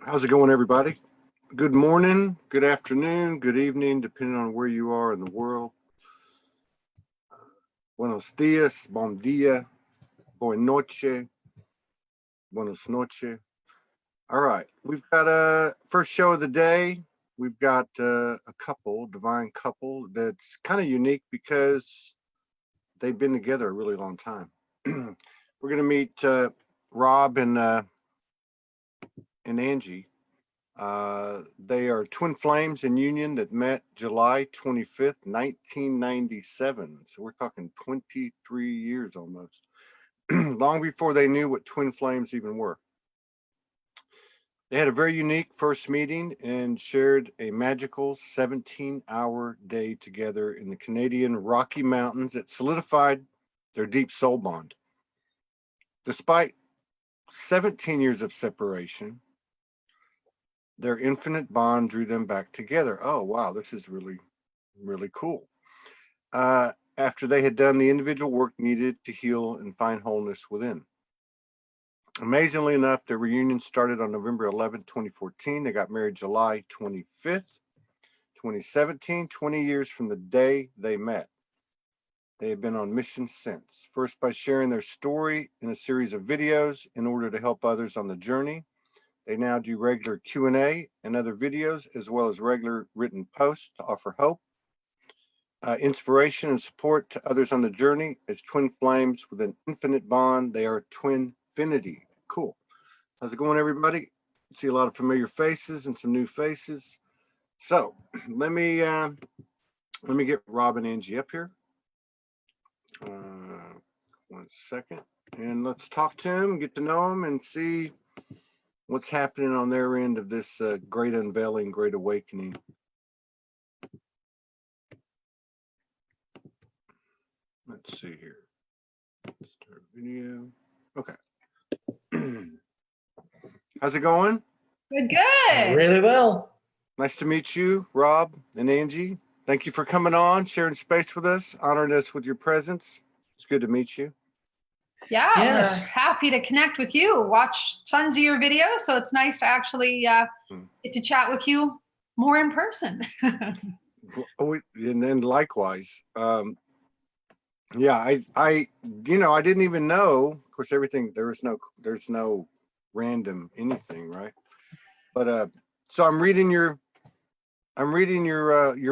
How's it going, everybody? Good morning, good afternoon, good evening, depending on where you are in the world. Buenos dias, bom dia, boa noche, buenos noches. All right, we've got a first show of the day. We've got a divine couple that's kind of unique because they've been together a really long time. We're going to meet Rob and Angie. They are twin flames in union that met July 25th, 1997. So we're talking 23 years almost, long before they knew what twin flames even were. They had a very unique first meeting and shared a magical 17-hour day together in the Canadian Rocky Mountains that solidified their deep soul bond. Despite 17 years of separation, their infinite bond drew them back together. Oh, wow, this is really, really cool. After they had done the individual work needed to heal and find wholeness within. Amazingly enough, their reunion started on November 11, 2014. They got married July 25th, 2017, 20 years from the day they met. They have been on mission since. First, by sharing their story in a series of videos in order to help others on the journey. They now do regular Q&A and other videos, as well as regular written posts to offer hope, inspiration, and support to others on the journey. As twin flames with an infinite bond, they are TwinFinity. Cool. How's it going, everybody? See a lot of familiar faces and some new faces. So let me get Rob and Angie up here. 1 second, and let's talk to them, get to know them, and see what's happening on their end of this great unveiling, great awakening. Let's see here. Start video. Okay. How's it going? Good, good. Really well. Nice to meet you, Rob and Angie. Thank you for coming on, sharing space with us, honoring us with your presence. It's good to meet you. Yeah, Yes. We're happy to connect with you. Watch tons of your videos, so it's nice to actually get to chat with you more in person. And then likewise, yeah, I didn't even know. Of course, everything there's no random anything, right? But so I'm reading your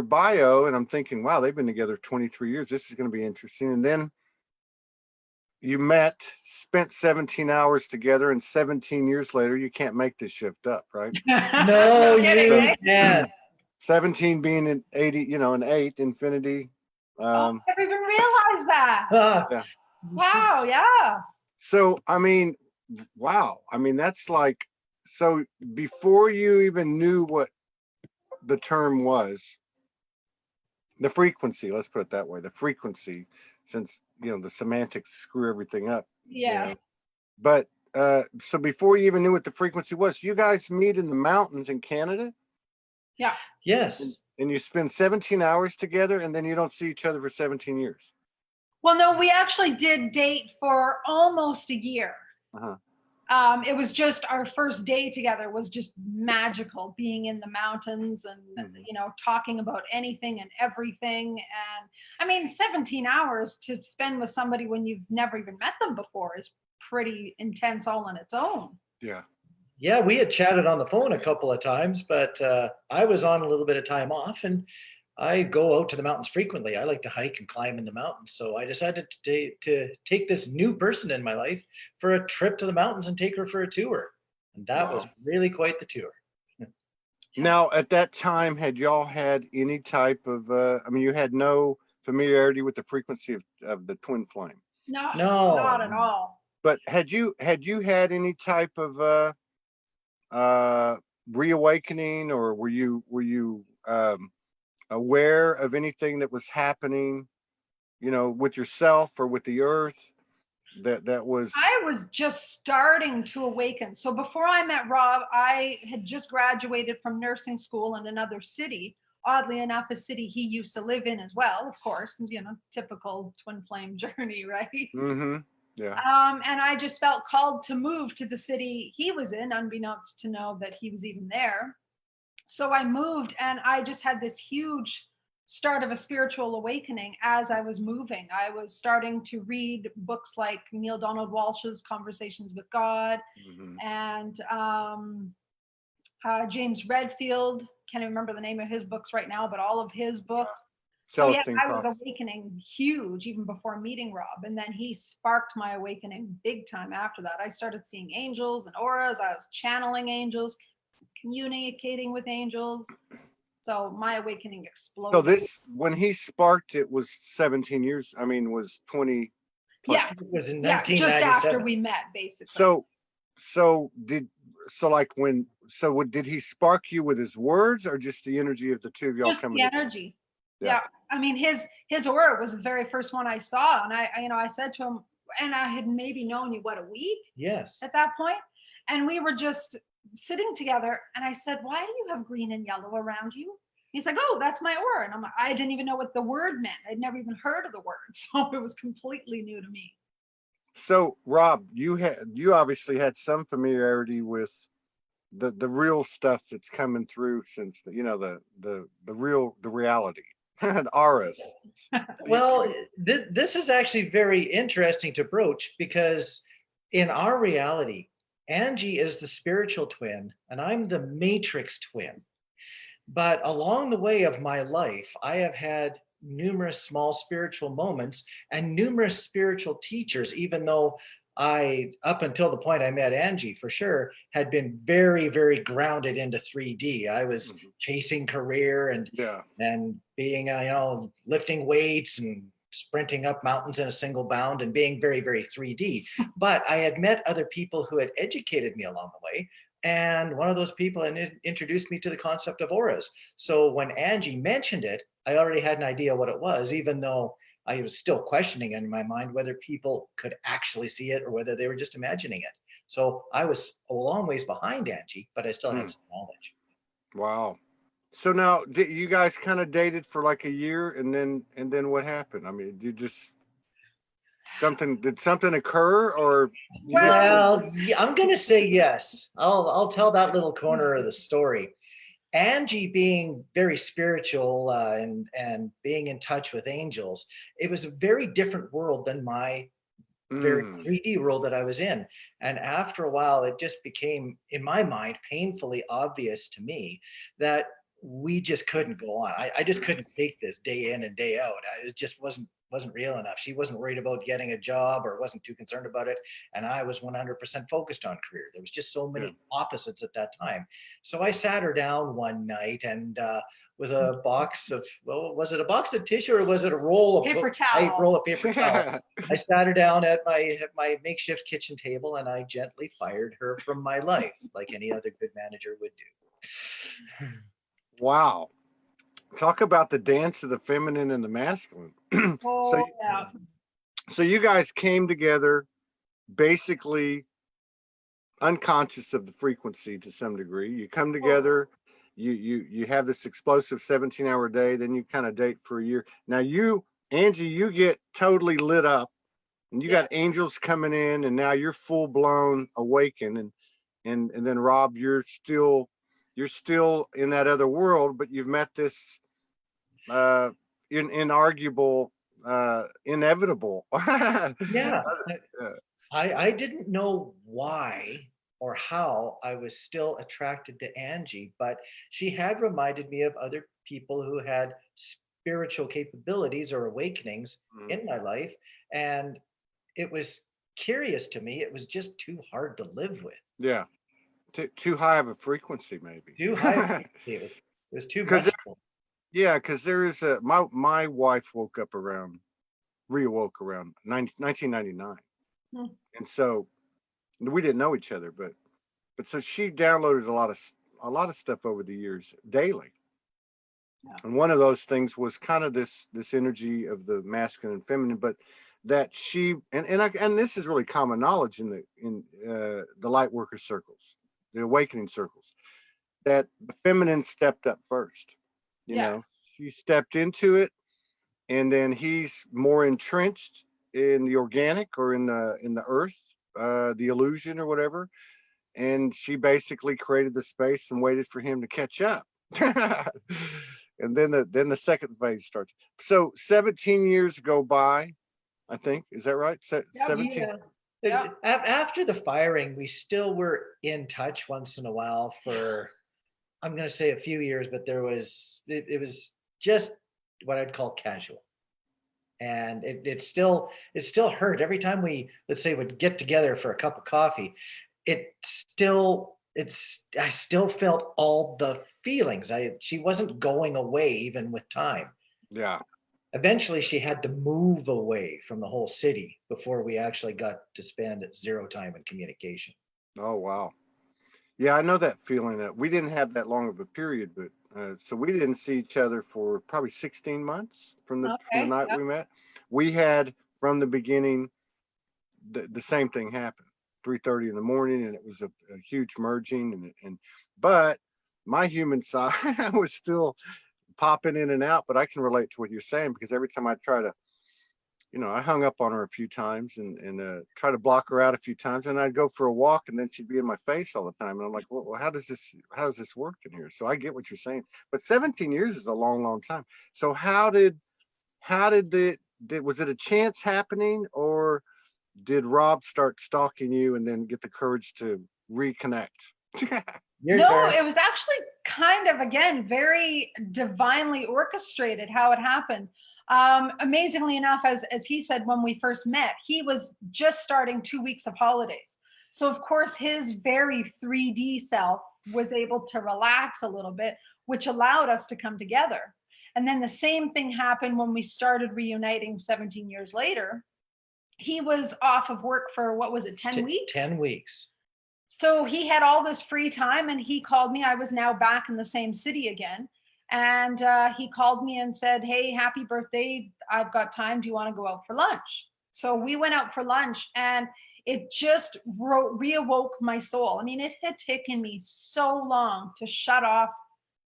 bio, and I'm thinking, wow, they've been together 23 years. This is going to be interesting. And then you met, spent 17 hours together, and 17 years later, you can't make this shift up, right? No, you can't. 17 being an 80, an 8, infinity. I never even realized that. Yeah. Wow, yeah. So, I mean, wow. I mean, that's like, so before you even knew what the term was, the frequency, let's put it that way, the frequency, since, the semantics screw everything up. Yeah. But so before you even knew what the frequency was, you guys meet in the mountains in Canada? Yeah. Yes. And you spend 17 hours together, and then you don't see each other for 17 years. Well, no, we actually did date for almost a year. Uh-huh. It was just our first day together was just magical, being in the mountains and, talking about anything and everything. And I mean, 17 hours to spend with somebody when you've never even met them before is pretty intense all on its own. Yeah. Yeah, we had chatted on the phone a couple of times, but I was on a little bit of time off, and I go out to the mountains frequently. I like to hike and climb in the mountains. So I decided to take this new person in my life for a trip to the mountains and take her for a tour. And that was really quite the tour. Now, at that time, had y'all had any type of, you had no familiarity with the frequency of the twin flame? No, No. not at all. But had you had any type of reawakening, or were you aware of anything that was happening, with yourself or with the earth that was? I was just starting to awaken. So before I met Rob, I had just graduated from nursing school in another city. Oddly enough, a city he used to live in as well, of course, typical twin flame journey, right? Mm-hmm. Yeah. And I just felt called to move to the city he was in, unbeknownst to know that he was even there. So I moved, and I just had this huge start of a spiritual awakening as I was moving. I was starting to read books like Neil Donald Walsh's Conversations with God, Hmm. and James Redfield. Can't even remember the name of his books right now, but all of his books. So yeah, Celestine I was Cross. awakening huge even before meeting Rob, and then he sparked my awakening big time after that. I started seeing angels and auras. I was channeling angels, communicating with angels. So my awakening So exploded. this, when he sparked, it was 17 years. I mean, was 20 Yeah, plus. It was in yeah, just after 1997. we met, basically. So, so did, so like when, so what, did he spark you with his words or just the energy of the two of y'all Just coming the together? energy. Yeah. Yeah, I mean his aura was the very first one I saw, and I said to him, and I had maybe known you what, a week Yes. at that point, and we were just sitting together, and I said, why do you have green and yellow around you? He's like, oh, that's my aura, and I'm like, I didn't even know what the word meant. I'd never even heard of the word, so it was completely new to me. So Rob, you obviously had some familiarity with the real stuff that's coming through since the, the reality, the auras. Well, this is actually very interesting to broach because in our reality, Angie is the spiritual twin and I'm the matrix twin. But along the way of my life, I have had numerous small spiritual moments and numerous spiritual teachers, even though I, up until the point I met Angie for sure, had been very, very grounded into 3D. I was Mhm. chasing Carriere Yeah. and being, lifting weights and sprinting up mountains in a single bound and being very, very 3D. But I had met other people who had educated me along the way. And one of those people introduced me to the concept of auras. So when Angie mentioned it, I already had an idea what it was, even though I was still questioning in my mind whether people could actually see it or whether they were just imagining it. So I was a long ways behind Angie, but I still had Hmm. some knowledge. Wow. So now, did you guys kind of dated for like a year, and then what happened? I mean, did you just did something occur, or you just Well, Well, yeah, I'm going to say yes. I'll tell that little corner of the story. Angie being very spiritual and being in touch with angels, it was a very different world than my very mm, 3D world that I was in. And after a while, it just became, in my mind, painfully obvious to me that we just couldn't go on. I just couldn't take this day in and day out. It just wasn't real enough. She wasn't worried about getting a job or wasn't too concerned about it. And I was 100% focused on career. There was just so yeah. many opposites at that time. So I sat her down one night and with a box of, well, was it a box of tissue or was it a roll of paper a towel. roll of paper towel? I sat her down at my makeshift kitchen table and I gently fired her from my life, like any other good manager would do. Wow. Talk about the dance of the feminine and the masculine. so, Oh yeah. so you guys came together basically unconscious of the frequency to some degree. You come together, you have this explosive 17-hour day, then you kind of date for a year. Now Angie, you get totally lit up, and you Yeah. got angels coming in, and now you're full blown awakened, and then Rob, you're still in that other world, but you've met this uh inarguable, inevitable. Yeah, Uh, I didn't know why or how I was still attracted to Angie, but she had reminded me of other people who had spiritual capabilities or awakenings mm, in my life. And it was curious to me. It was just too hard to live with. yeah, too high of a frequency, maybe. Too high of a frequency. It was too Because much for yeah, because there is a my wife reawoke around 1999, Hmm. and so we didn't know each other, but so she downloaded a lot of stuff over the years daily, Yeah. and one of those things was kind of this energy of the masculine and feminine, but that she and this is really common knowledge in the light worker circles, the awakening circles, that the feminine stepped up first. You Yeah. know, she stepped into it, and then he's more entrenched in the organic or in the earth, the illusion or whatever. And she basically created the space and waited for him to catch up. And then the second phase starts. So 17 years go by, I think. Is that right? 17. Yeah. After the firing, we still were in touch once in a while for, I'm going to say a few years, but it was just what I'd call casual. And it still hurt every time we, let's say, would get together for a cup of coffee. I still felt all the feelings. She wasn't going away even with time. Yeah. Eventually she had to move away from the whole city before we actually got to spend zero time in communication. Oh, wow. Yeah, I know that feeling. That we didn't have that long of a period, but so we didn't see each other for probably 16 months from the night we met. We had from the beginning the same thing happened. 3:30 in the morning, and it was a huge merging, but my human side was still popping in and out. But I can relate to what you're saying, because every time I try to, I hung up on her a few times and try to block her out a few times, and I'd go for a walk, and then she'd be in my face all the time, and I'm like, well, how does this work in here? So I get what you're saying, but 17 years is a long time. So how did was it a chance happening, or did Rob start stalking you and then get the courage to reconnect? No, it was actually kind of, again, very divinely orchestrated how it happened. Amazingly enough, as he said, when we first met, he was just starting 2 weeks of holidays. So of course, his very 3D self was able to relax a little bit, which allowed us to come together. And then the same thing happened when we started reuniting 17 years later. He was off of work for, what was it, 10 weeks? 10 weeks. So he had all this free time, and he called me. I was now back in the same city again. And he called me and said, hey, happy birthday. I've got time. Do you want to go out for lunch? So we went out for lunch, and it just reawoke my soul. I mean, it had taken me so long to shut off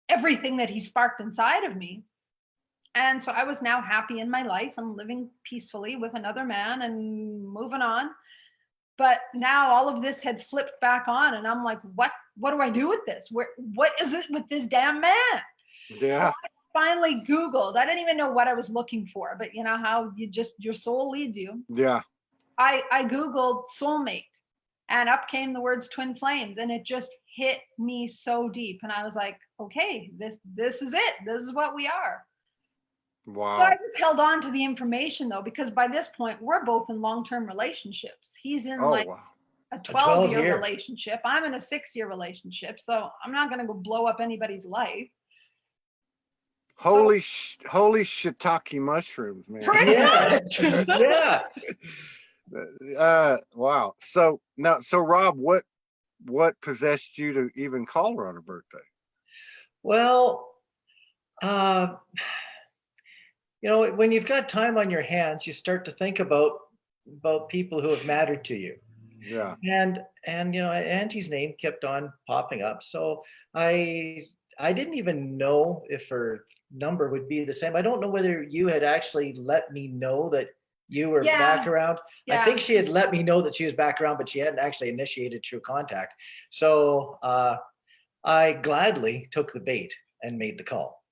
everything that he sparked inside of me. And so I was now happy in my life and living peacefully with another man and moving on. But now all of this had flipped back on, and I'm like, what do I do with this? What is it with this damn man? Yeah. So I finally Googled. I didn't even know what I was looking for, but you know how your soul leads you. Yeah. I Googled soulmate, and up came the words twin flames, and it just hit me so deep. And I was like, okay, this is it. This is what we are. Wow. So I just held on to the information, though, because by this point we're both in long-term relationships. He's in a 12-year relationship. I'm in a 6-year relationship. So I'm not going to go blow up anybody's life. Holy shiitake mushrooms, man. Yeah. Wow. So Rob, what possessed you to even call her on her birthday? Well, when you've got time on your hands, you start to think about people who have mattered to you. Yeah. And Angie's name kept on popping up. So I didn't even know if her number would be the same. I don't know whether you had actually let me know that you were back around. Yeah. I think she had let me know that she was back around, but she hadn't actually initiated true contact. So I gladly took the bait and made the call.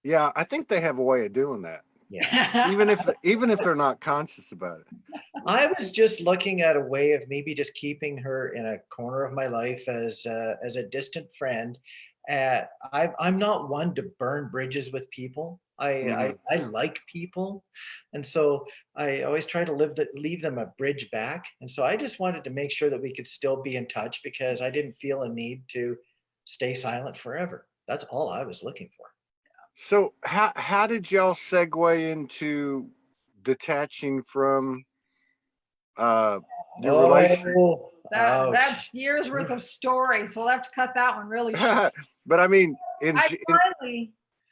Yeah, I think they have a way of doing that. Yeah. even if they're not conscious about it. I was just looking at a way of maybe just keeping her in a corner of my life as a distant friend. I'm not one to burn bridges with people. I like people, and so I always try to leave them a bridge back. And so I just wanted to make sure that we could still be in touch, because I didn't feel a need to stay silent forever. That's all I was looking for. So how did y'all segue into detaching from your relationship? That's years worth of stories. We'll have to cut that one really short. But I mean,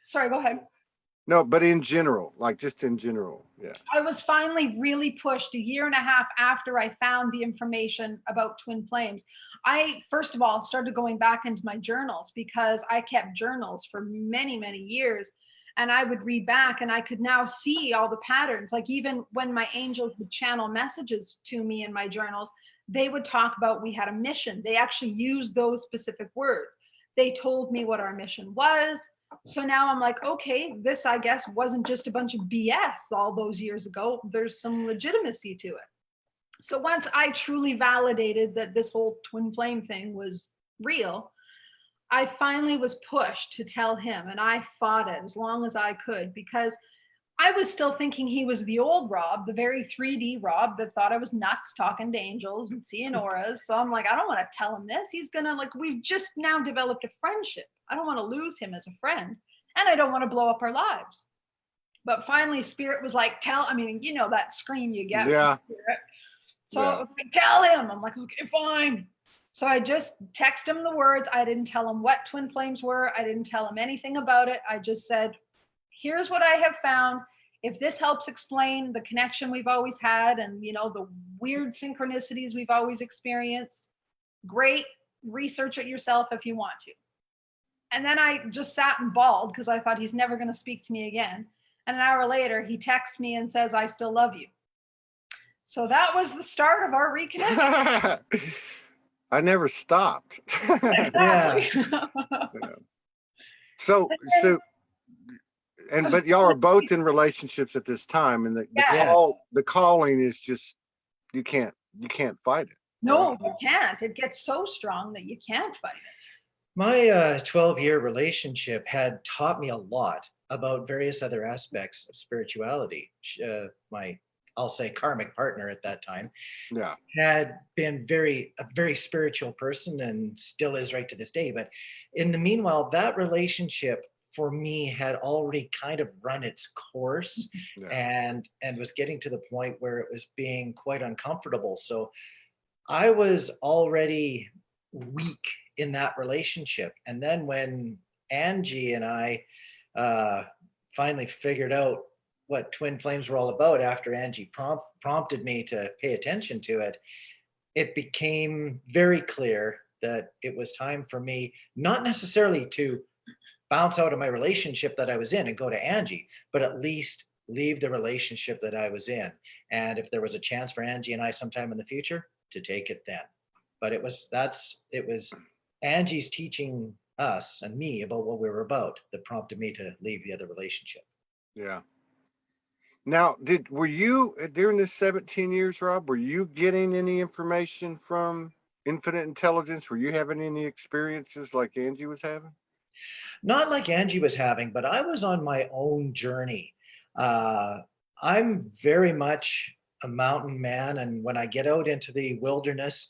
sorry, go ahead. No, but in general, just in general. Yeah. I was finally really pushed 1.5 years after I found the information about twin flames. I, first of all, started going back into my journals, because I kept journals for many, many years. And I would read back, and I could now see all the patterns. Like even when my angels would channel messages to me in my journals, they would talk about we had a mission. They actually used those specific words. They told me what our mission was. So now I'm like, okay, this I guess wasn't just a bunch of BS all those years ago. There's some legitimacy to it. So once I truly validated that this whole twin flame thing was real, I finally was pushed to tell him, and I fought it as long as I could, because I was still thinking he was the old Rob, the very 3D Rob that thought I was nuts talking to angels and seeing auras. So I'm like, I don't want to tell him this. He's going to, like, we've just now developed a friendship. I don't want to lose him as a friend, and I don't want to blow up our lives. But finally, Spirit was like, you know, that scream you get. Yeah. From Spirit. So tell him. I'm like, okay, fine. So I just text him the words. I didn't tell him what twin flames were. I didn't tell him anything about it. I just said, here's what I have found. If this helps explain the connection we've always had and, you know, the weird synchronicities we've always experienced, great. Research it yourself if you want to. And then I just sat and bawled because I thought he's never going to speak to me again. And an hour later, he texts me and says, I still love you. So that was the start of our reconnection. I never stopped. Exactly. So, but y'all are both in relationships at this time, and the calling is just, you can't fight it. No, you can't. It gets so strong that you can't fight it. My 12-year relationship had taught me a lot about various other aspects of spirituality. I'll say karmic partner at that time, had been a very spiritual person and still is right to this day. But in the meanwhile, that relationship for me had already kind of run its course and was getting to the point where it was being quite uncomfortable. So I was already weak in that relationship. And then when Angie and I finally figured out what twin flames were all about, after Angie prompted me to pay attention to it, it became very clear that it was time for me not necessarily to bounce out of my relationship that I was in and go to Angie, but at least leave the relationship that I was in. And if there was a chance for Angie and I sometime in the future, to take it then. But it was Angie's teaching us and me about what we were about that prompted me to leave the other relationship. Yeah. Now, were you during this 17 years, Rob, were you getting any information from infinite intelligence? Were you having any experiences like Angie was having? Not like Angie was having, but I was on my own journey. I'm very much a mountain man, and when I get out into the wilderness,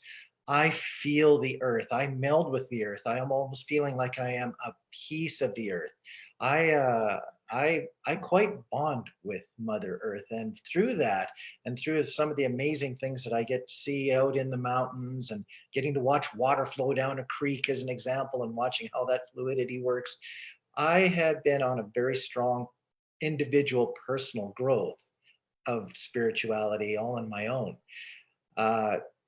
I feel the earth. I meld with the earth. I am almost feeling like I am a piece of the earth. I quite bond with Mother Earth, and through that, and through some of the amazing things that I get to see out in the mountains, and getting to watch water flow down a creek as an example, and watching how that fluidity works, I have been on a very strong individual personal growth of spirituality all on my own.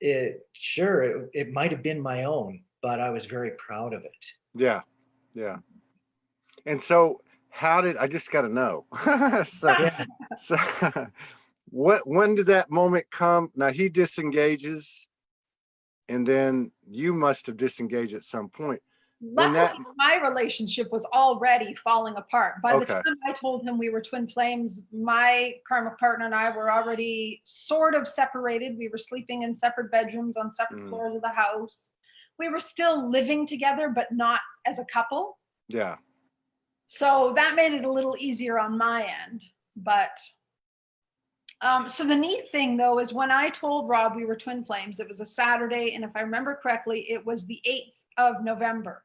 It might have been my own, but I was very proud of it. Yeah. And so I just got to know. So when did that moment come? Now he disengages, and then you must have disengaged at some point. Luckily, my relationship was already falling apart. By the time I told him we were twin flames, my karmic partner and I were already sort of separated. We were sleeping in separate bedrooms on separate floors of the house. We were still living together, but not as a couple. Yeah. So that made it a little easier on my end. But so the neat thing, though, is when I told Rob we were twin flames, it was a Saturday. And if I remember correctly, it was the 8th of November.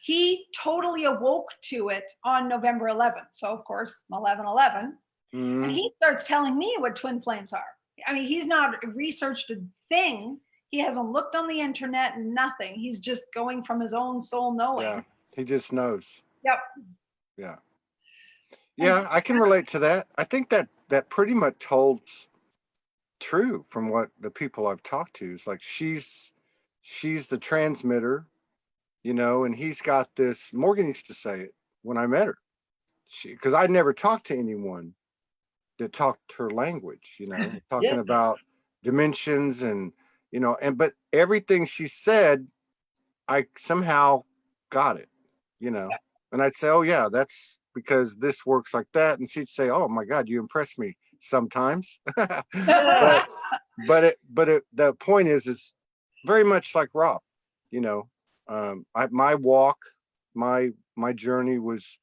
He totally awoke to it on November 11th. So, of course, 11/11. And he starts telling me what twin flames are. I mean, he's not researched a thing. He hasn't looked on the internet, nothing. He's just going from his own soul knowing. Yeah, he just knows. Yep. Yeah. Yeah, I can relate to that. I think that pretty much holds true from what the people I've talked to. It's like she's the transmitter, you know, and he's got this, Morgan used to say it when I met her. because I'd never talked to anyone that talked her language, talking Yeah. about dimensions and, but everything she said, I somehow got it, and I'd say, oh yeah, that's because this works like that. And she'd say, oh my God, you impress me sometimes. but the point is very much like Rob, my walk, my journey was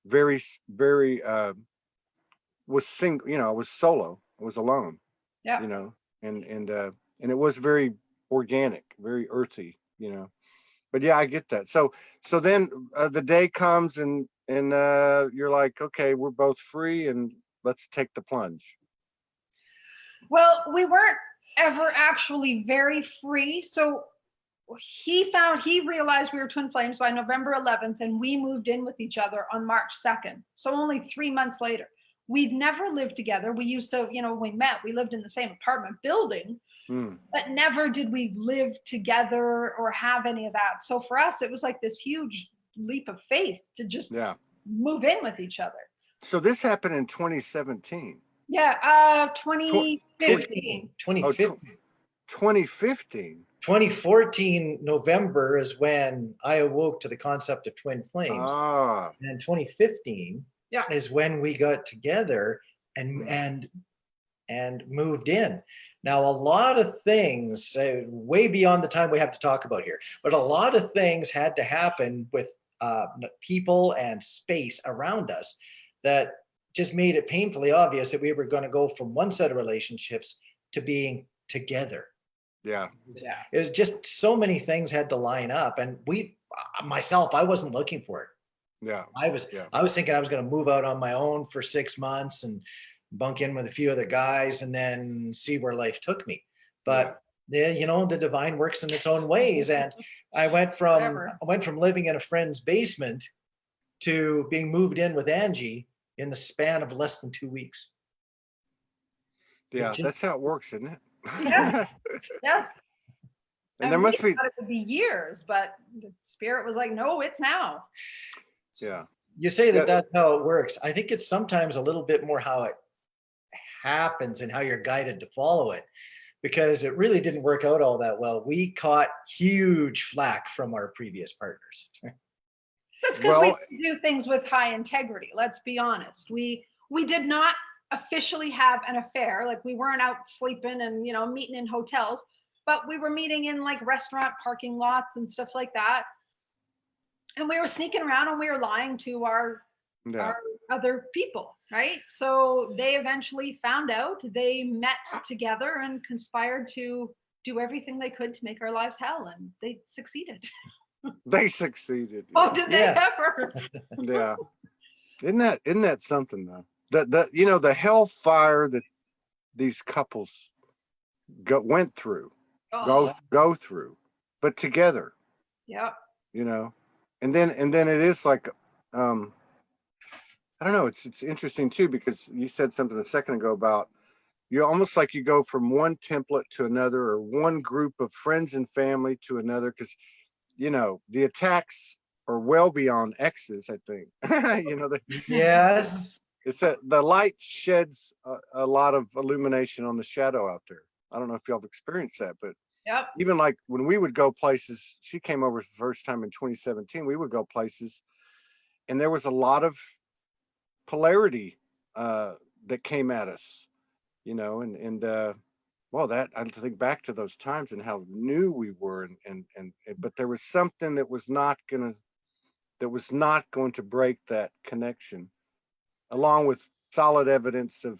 very, very, was single, I was solo, I was alone, Yeah. And it was very organic, very earthy, but yeah, I get that. So then the day comes and you're like, okay, we're both free and let's take the plunge. Well, we weren't ever actually very free. So he realized we were twin flames by November 11th, and we moved in with each other on March 2nd. So only 3 months later. We'd never lived together. We used to, when we met, we lived in the same apartment building, but never did we live together or have any of that. So for us, it was like this huge leap of faith to just move in with each other. So this happened in 2017. Yeah, 2015. 2015. 2014 November is when I awoke to the concept of twin flames. And 2015 is when we got together and moved in. Now, a lot of things, way beyond the time we have to talk about here, but a lot of things had to happen with people and space around us that just made it painfully obvious that we were going to go from one set of relationships to being together. Yeah. It was just so many things had to line up, and I wasn't looking for it. Yeah. I was thinking I was going to move out on my own for 6 months and bunk in with a few other guys and then see where life took me. But the divine works in its own ways. And I went from living in a friend's basement to being moved in with Angie in the span of less than 2 weeks. Yeah, that's how it works, isn't it? Yeah. Yeah. And there must be. It would be years, but the spirit was like, no, it's now. Yeah. You say that's how it works. I think it's sometimes a little bit more how it happens and how you're guided to follow it, because it really didn't work out all that well. We caught huge flack from our previous partners. That's because we do things with high integrity. Let's be honest. We did not officially have an affair. Like, we weren't out sleeping and, meeting in hotels, but we were meeting in like restaurant parking lots and stuff like that. And we were sneaking around and we were lying to our other people, right? So they eventually found out. They met together and conspired to do everything they could to make our lives hell, and they succeeded. They succeeded. Oh, did they ever? Yeah. Isn't that something though? The hellfire that these couples went through, go through, but together. Yeah. And then it is like, I don't know. It's interesting too, because you said something a second ago about you almost like you go from one template to another, or one group of friends and family to another, because the attacks are well beyond exes, I think. Yes. It's that the light sheds a lot of illumination on the shadow out there. I don't know if y'all have experienced that, but even like when we would go places, she came over the first time in 2017, we would go places and there was a lot of polarity that came at us, that I think back to those times and how new we were, but there was something that was not going to break that connection, along with solid evidence of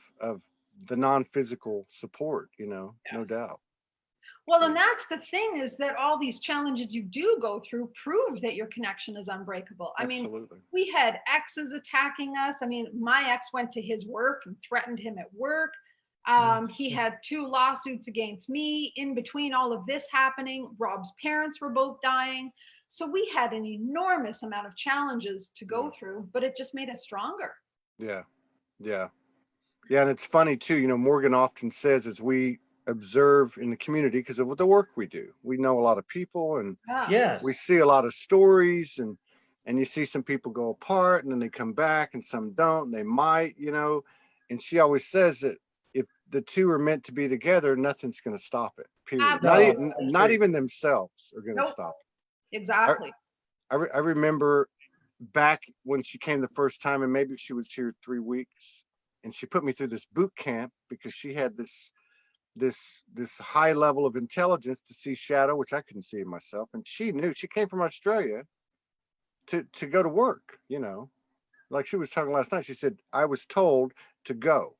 the non-physical support, no doubt. Well, and that's the thing, is that all these challenges you do go through prove that your connection is unbreakable. Absolutely. I mean, we had exes attacking us. I mean, my ex went to his work and threatened him at work. He had 2 lawsuits against me. In between all of this happening, Rob's parents were both dying. So we had an enormous amount of challenges to go through, but it just made us stronger. Yeah. And it's funny too, Morgan often says, as we observe in the community, because of the work we do, we know a lot of people, and we see a lot of stories, and you see some people go apart and then they come back and some don't, they might, and she always says that if the two are meant to be together, nothing's going to stop it, period. Not Absolutely. even, not even themselves are going to Nope. stop it. Exactly. I remember back when she came the first time, and maybe she was here 3 weeks, and she put me through this boot camp because she had this high level of intelligence to see shadow, which I couldn't see in myself. And she knew. She came from Australia to go to work, like she was talking last night. She said, I was told to go,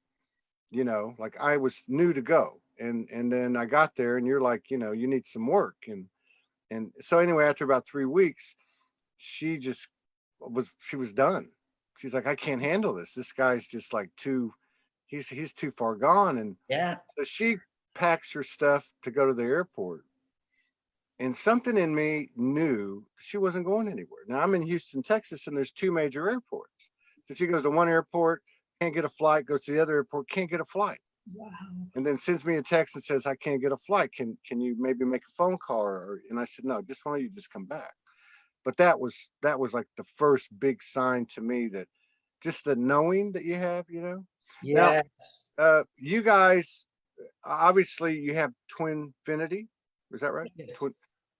like I was new to go. And then I got there and you're like, you need some work. And so anyway, after about 3 weeks, she was done. She's like, I can't handle this. This guy's just like he's too far gone. And Yeah. so she packs her stuff to go to the airport. And something in me knew she wasn't going anywhere. Now I'm in Houston, Texas, and there's 2 major airports. So she goes to one airport, can't get a flight, goes to the other airport, can't get a flight. Wow. And then sends me a text and says, I can't get a flight. Can you maybe make a phone call? And I said, no, just why don't you just come back? But that was like the first big sign to me that just the knowing that you have, Yes. Now, you guys, obviously you have TwinFinity, is that right? Yes.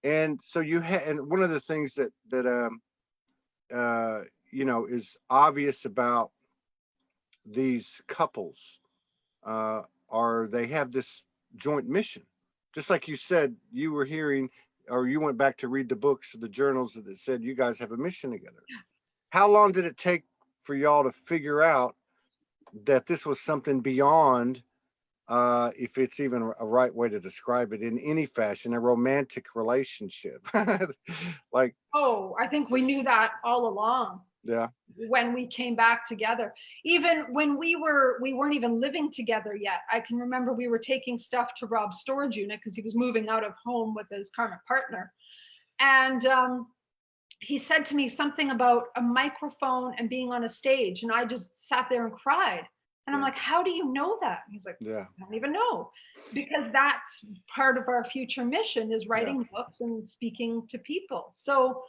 And so and one of the things that is obvious about these couples are they have this joint mission. Just like you said, you were hearing, or you went back to read the books or the journals that said you guys have a mission together. How long did it take for y'all to figure out that this was something beyond, if it's even a right way to describe it in any fashion, a romantic relationship? Like, I think we knew that all along. Yeah. When we came back together, even when we weren't even living together yet. I can remember we were taking stuff to Rob's storage unit because he was moving out of home with his karmic partner. And he said to me something about a microphone and being on a stage. And I just sat there and cried. And I'm like, how do you know that? And he's like, I don't even know. Because that's part of our future mission is writing books and speaking to people. So,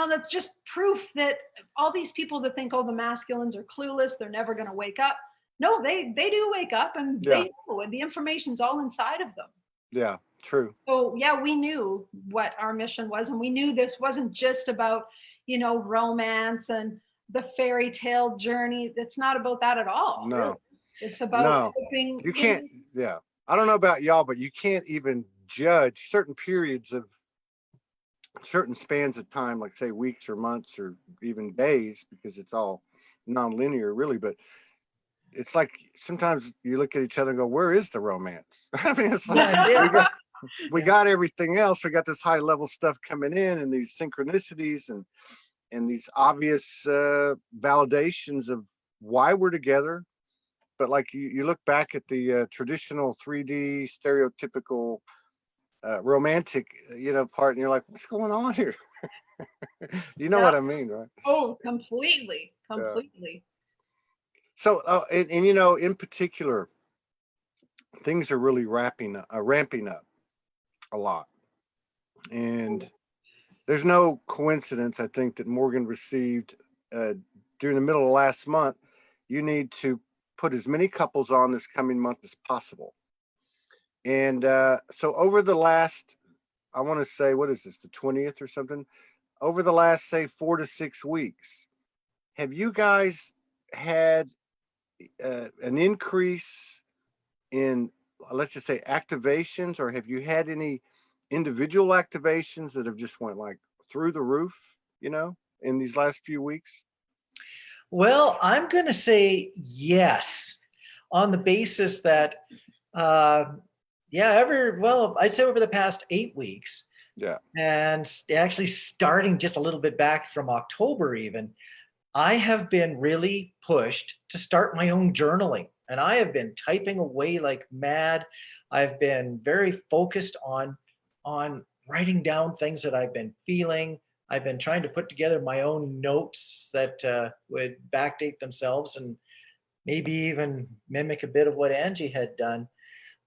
that's just proof that all these people that think, the masculines are clueless, they're never going to wake up. No, they do wake up, and they know, and the information's all inside of them. Yeah, true. So we knew what our mission was, and we knew this wasn't just about, romance and the fairy tale journey. It's not about that at all. No, really. It's about hoping. You can't. Yeah, I don't know about y'all, but you can't even judge certain periods of certain spans of time, like say weeks or months or even days, because it's all non-linear really. But it's like sometimes you look at each other and go, where is the romance? I mean, it's like we got everything else. We got this high level stuff coming in, and these synchronicities and these obvious validations of why we're together. But like you look back at the traditional 3D stereotypical romantic, part, and you're like, what's going on here? What I mean, right? Oh, completely. So, and in particular, things are really ramping up a lot, and there's no coincidence, I think, that Morgan received during the middle of last month. You need to put as many couples on this coming month as possible. And so over the last, I want to say, what is this, the 20th or something? Over the last, say, 4 to 6 weeks, have you guys had an increase in, let's just say, activations, or have you had any individual activations that have just went like through the roof, in these last few weeks? Well, I'm going to say yes, on the basis that, I'd say over the past 8 weeks. Yeah. And actually starting just a little bit back from October even, I have been really pushed to start my own journaling. And I have been typing away like mad. I've been very focused on writing down things that I've been feeling. I've been trying to put together my own notes that would backdate themselves and maybe even mimic a bit of what Angie had done.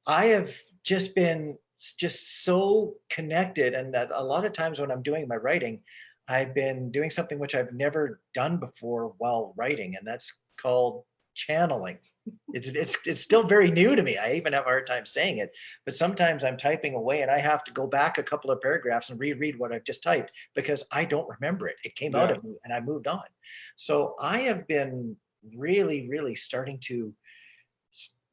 I have just been so connected, and that a lot of times when I'm doing my writing, I've been doing something which I've never done before while writing, and that's called channeling. It's still very new to me. I even have a hard time saying it, but sometimes I'm typing away and I have to go back a couple of paragraphs and reread what I've just typed because I don't remember it. It came out Yeah. of me and I moved on. So I have been really, really starting to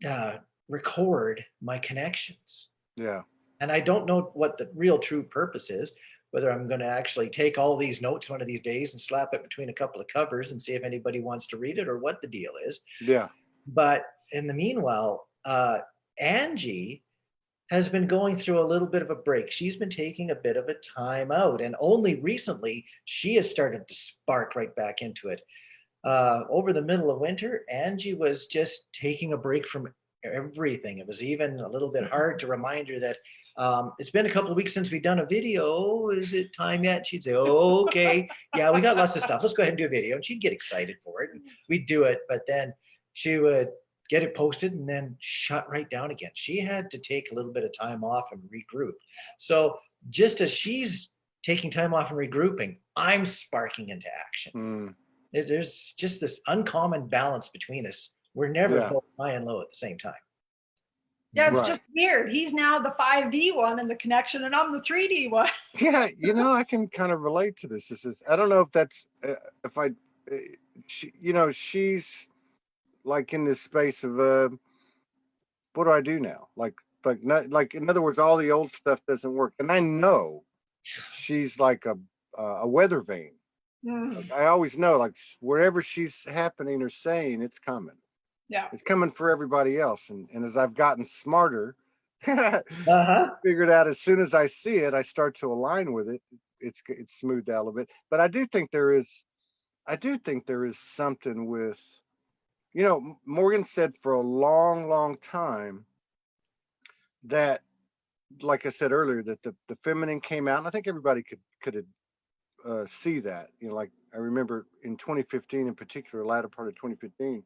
uh, record my connections. Yeah. And I don't know what the real true purpose is, whether I'm going to actually take all these notes one of these days and slap it between a couple of covers and see if anybody wants to read it or what the deal is. Yeah. But in the meanwhile, Angie has been going through a little bit of a break. She's been taking a bit of a time out, and only recently she has started to spark right back into it. Over the middle of winter, Angie was just taking a break from everything. It was even a little bit hard to remind her that it's been a couple of weeks since we've done a video. Is it time yet? She'd say, oh, okay, yeah, we got lots of stuff. Let's go ahead and do a video. And she'd get excited for it. And we'd do it, but then she would get it posted and then shut right down again. She had to take a little bit of time off and regroup. So just as she's taking time off and regrouping, I'm sparking into action. Mm. There's just this uncommon balance between us. We're never Yeah. both high and low at the same time. Yeah, it's Right. just weird. He's now the 5D one in the connection, and I'm the 3D one. Yeah, I can kind of relate to this. This is, I don't know if that's, if I, she's like in this space of, what do I do now? Not, like, in other words, all the old stuff doesn't work. And I know she's like a weather vane. I always know, like, wherever she's happening or saying, it's coming. Yeah. It's coming for everybody else. And as I've gotten smarter, Uh-huh. figured out as soon as I see it, I start to align with it. It's smoothed out a little bit. But I do think there is something with, Morgan said for a long, long time that, like I said earlier, that the feminine came out, and I think everybody could see that. Like I remember in 2015, in particular, latter part of 2015,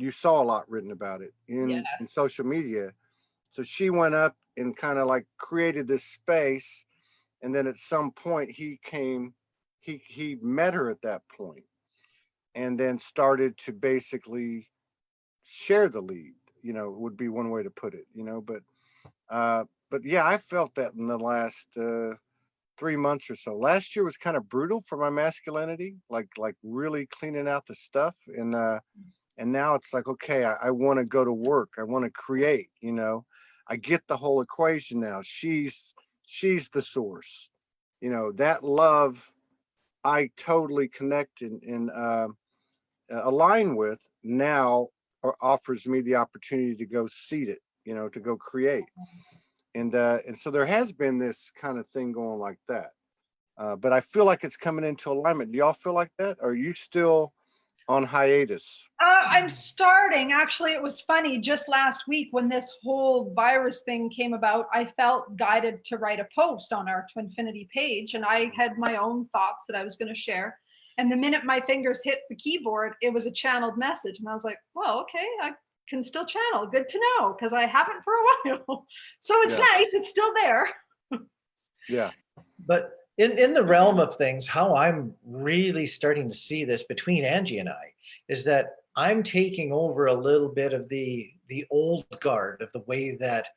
you saw a lot written about it in social media. So she went up and kind of like created this space, and then at some point he met her at that point, and then started to basically share the lead. Would be one way to put it. But yeah, I felt that in the last 3 months or so. Last year was kind of brutal for my masculinity, like really cleaning out the stuff, and now it's like, okay, I want to go to work. I want to create. I get the whole equation now. She's the source. That love, I totally connect and align with now, or offers me the opportunity to go seed it. To go create. And so there has been this kind of thing going like that. But I feel like it's coming into alignment. Do y'all feel like that? Or are you still on hiatus? I'm starting. Actually, it was funny. Just last week when this whole virus thing came about, I felt guided to write a post on our TwinFinity page, and I had my own thoughts that I was going to share. And the minute my fingers hit the keyboard, it was a channeled message. And I was like, well, okay, I can still channel. Good to know, because I haven't for a while. So it's nice. It's still there. Yeah. But in the realm of things, how I'm really starting to see this between Angie and I is that I'm taking over a little bit of the old guard of the way that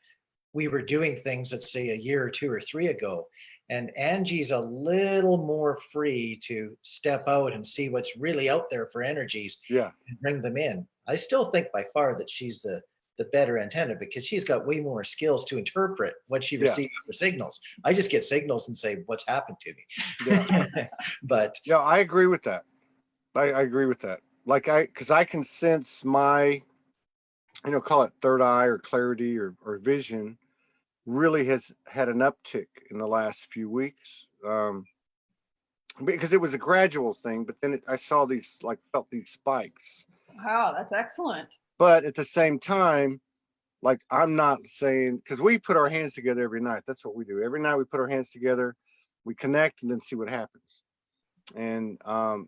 we were doing things, let's say a year or 2 or 3 ago. And Angie's a little more free to step out and see what's really out there for energies and bring them in. I still think by far that she's the better antenna, because she's got way more skills to interpret what she receives for signals. I just get signals and say, what's happened to me? Yeah. But yeah, I agree with that. I agree with that. Like because I can sense my, call it third eye or clarity or vision, really has had an uptick in the last few weeks. Because it was a gradual thing, but then I saw these, felt these spikes. Wow, that's excellent. But at the same time, like, I'm not saying, because we put our hands together every night. That's what we do. Every night we put our hands together, we connect, and then see what happens. And 95%